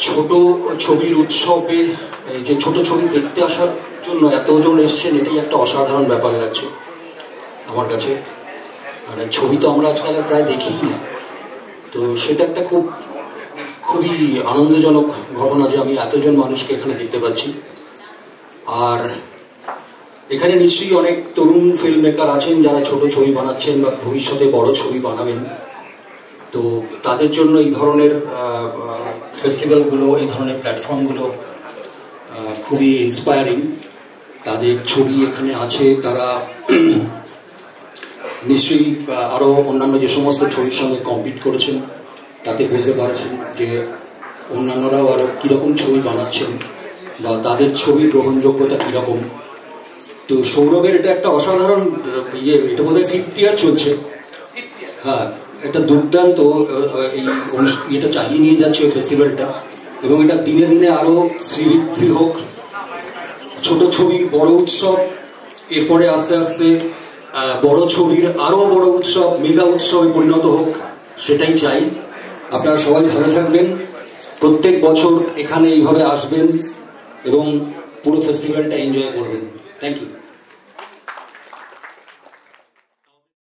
ছোট ছবির উৎসবে এই যে ছোট ছবি দেখতে আসার জন্য এতজন এসছেন, এটাই একটা অসাধারণ ব্যাপার লাগছে আমার কাছে। মানে ছবি তো আমরা আজকাল প্রায় দেখিই না, তো সেটা একটা খুবই আনন্দজনক ঘটনা যে আমি এতজন মানুষকে এখানে দেখতে পাচ্ছি। আর এখানে নিশ্চয়ই অনেক তরুণ ফিল্ম মেকার আছেন যারা ছোট ছবি বানাচ্ছেন বা ভবিষ্যতে বড় ছবি বানাবেন। তো তাদের জন্য এই ধরনের ফেস্টিভ্যালগুলো, এই ধরনের প্ল্যাটফর্মগুলো খুবই ইন্সপায়ারিং। তাদের ছবি এখানে আছে, তারা নিশ্চয়ই আরও অন্যান্য যে সমস্ত ছবির সঙ্গে কম্পিট করেছেন তাতে বুঝতে পারছেন যে অন্যান্যরাও আরও কীরকম ছবি বানাচ্ছেন বা তাদের ছবির গ্রহণযোগ্যতা কীরকম। তো সৌরভের এটা একটা অসাধারণ এটা বোধহয় 5th ইয়ার চলছে। হ্যাঁ, একটা দুর্দান্ত এই এটা চালিয়ে নিয়ে যাচ্ছে ওই ফেস্টিভ্যালটা, এবং এটা দিনে দিনে আরও শ্রীবৃদ্ধি হোক। ছোট ছবির বড় উৎসব, এরপরে আস্তে আস্তে বড় ছবির আরও বড় উৎসব, মেগা উৎসবে পরিণত হোক, সেটাই চাই। আপনারা সবাই ভালো থাকবেন, প্রত্যেক বছর এখানে এইভাবে আসবেন এবং পুরো ফেস্টিভ্যালটা এনজয় করবেন। Thank you.